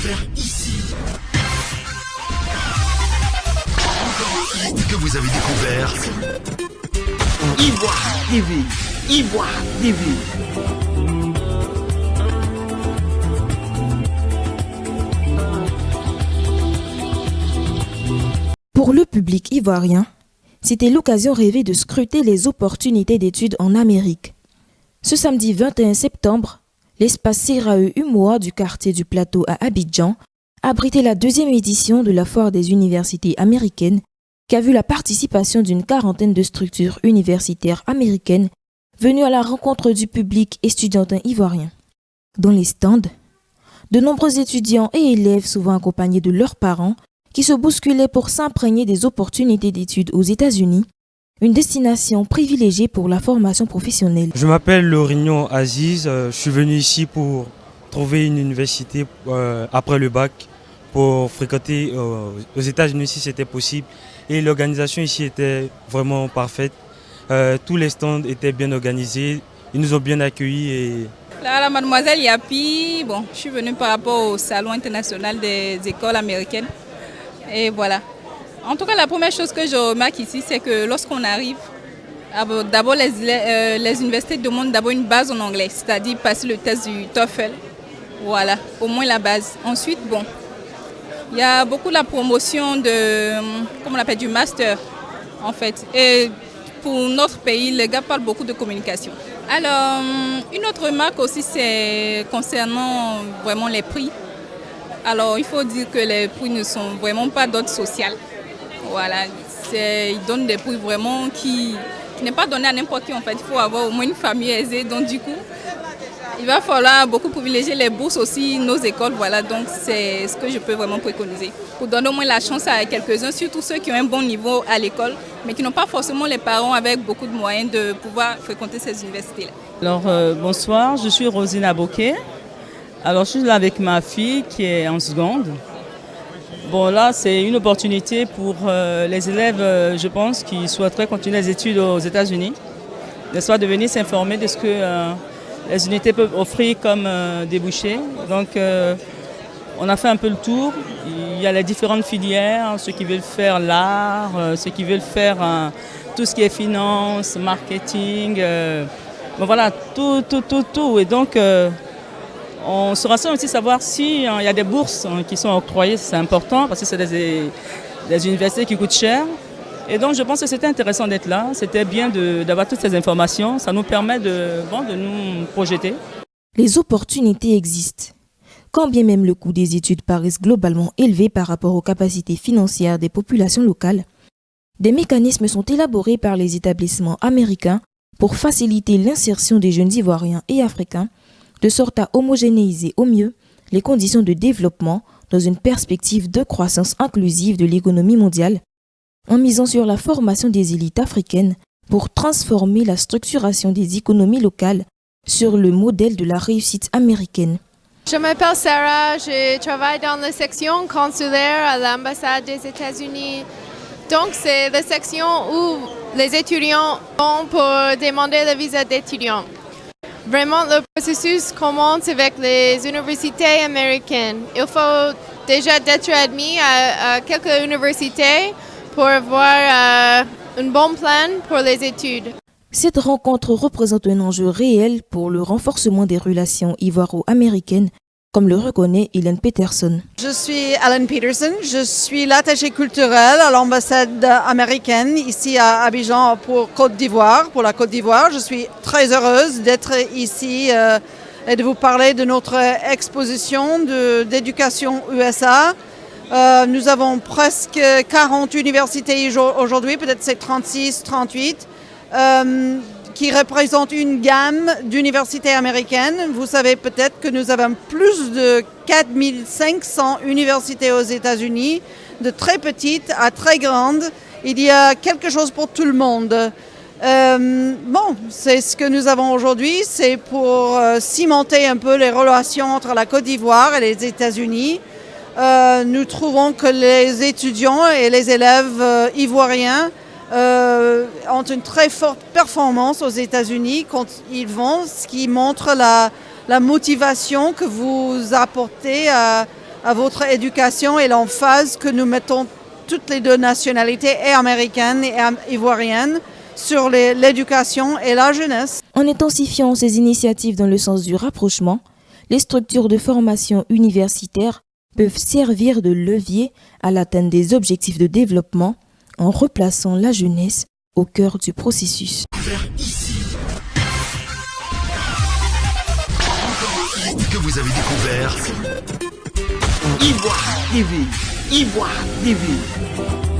découvert ici. Encore un hit que vous avez découvert. Ivoire TV. Ivoire TV. Pour le public ivoirien, c'était l'occasion rêvée de scruter les opportunités d'études en Amérique. Ce samedi 21 septembre, l'espace Serae Umoa du quartier du Plateau à Abidjan abritait la deuxième édition de la Foire des universités américaines qui a vu la participation d'une quarantaine de structures universitaires américaines venues à la rencontre du public estudiantin ivoirien. Dans les stands, de nombreux étudiants et élèves, souvent accompagnés de leurs parents, qui se bousculaient pour s'imprégner des opportunités d'études aux États-Unis, une destination privilégiée pour la formation professionnelle. Je m'appelle Lorignon Aziz, je suis venu ici pour trouver une université après le bac, pour fréquenter aux États-Unis si c'était possible. Et l'organisation ici était vraiment parfaite. Tous les stands étaient bien organisés, ils nous ont bien accueillis. Et... Là, mademoiselle Yapi, je suis venue par rapport au Salon international des écoles américaines. Et voilà. En tout cas, la première chose que je remarque ici, c'est que lorsqu'on arrive, d'abord les universités demandent d'abord une base en anglais, c'est-à-dire passer le test du TOEFL. Voilà, au moins la base. Ensuite, il y a beaucoup la promotion du master, en fait. Et pour notre pays, les gars parlent beaucoup de communication. Alors, une autre remarque aussi, c'est concernant vraiment les prix. Alors, il faut dire que les prix ne sont vraiment pas d'ordre social. Voilà, ils donnent des prix vraiment qui n'est pas donné à n'importe qui. En fait, il faut avoir au moins une famille aisée. Donc, du coup, il va falloir beaucoup privilégier les bourses aussi, nos écoles. Voilà, donc c'est ce que je peux vraiment préconiser. Pour donner au moins la chance à quelques-uns, surtout ceux qui ont un bon niveau à l'école, mais qui n'ont pas forcément les parents avec beaucoup de moyens de pouvoir fréquenter ces universités-là. Alors, bonsoir, je suis Rosine Aboké. Alors, je suis là avec ma fille qui est en seconde. Bon, là, c'est une opportunité pour les élèves, je pense, qui souhaiteraient continuer les études aux États-Unis, de venir s'informer de ce que les unités peuvent offrir comme débouchés. Donc, on a fait un peu le tour. Il y a les différentes filières, ceux qui veulent faire l'art, ceux qui veulent faire tout ce qui est finance, marketing. Bon, voilà, tout. Et donc, on se renseigne aussi savoir s'il y a des bourses qui sont octroyées, c'est important parce que c'est des universités qui coûtent cher. Et donc je pense que c'était intéressant d'être là, c'était bien d'avoir toutes ces informations, ça nous permet de nous projeter. Les opportunités existent. Quand bien même le coût des études paraissent globalement élevé par rapport aux capacités financières des populations locales, des mécanismes sont élaborés par les établissements américains pour faciliter l'insertion des jeunes Ivoiriens et Africains de sorte à homogénéiser au mieux les conditions de développement dans une perspective de croissance inclusive de l'économie mondiale, en misant sur la formation des élites africaines pour transformer la structuration des économies locales sur le modèle de la réussite américaine. Je m'appelle Sarah, je travaille dans la section consulaire à l'ambassade des États-Unis. Donc c'est la section où les étudiants vont pour demander le visa d'étudiant. Vraiment, le processus commence avec les universités américaines. Il faut déjà être admis à quelques universités pour avoir un bon plan pour les études. Cette rencontre représente un enjeu réel pour le renforcement des relations ivoiro-américaines, comme le reconnaît Hélène Peterson. Je suis Hélène Peterson, je suis l'attachée culturelle à l'ambassade américaine ici à Abidjan pour la Côte d'Ivoire. Je suis très heureuse d'être ici et de vous parler de notre exposition d'éducation USA. Nous avons presque 40 universités aujourd'hui, peut-être c'est 36, 38. Qui représente une gamme d'universités américaines. Vous savez peut-être que nous avons plus de 4500 universités aux États-Unis, de très petites à très grandes. Il y a quelque chose pour tout le monde. C'est ce que nous avons aujourd'hui, c'est pour cimenter un peu les relations entre la Côte d'Ivoire et les États-Unis. Nous trouvons que les étudiants et les élèves ivoiriens ont une très forte performance aux États-Unis quand ils vont, ce qui montre la motivation que vous apportez à votre éducation et l'emphase que nous mettons toutes les deux nationalités, et américaines et ivoiriennes, sur l'éducation et la jeunesse. En intensifiant ces initiatives dans le sens du rapprochement, les structures de formation universitaire peuvent servir de levier à l'atteinte des objectifs de développement en replaçant la jeunesse au cœur du processus. Que vous avez découvert Ivoire TV. Ivoire TV.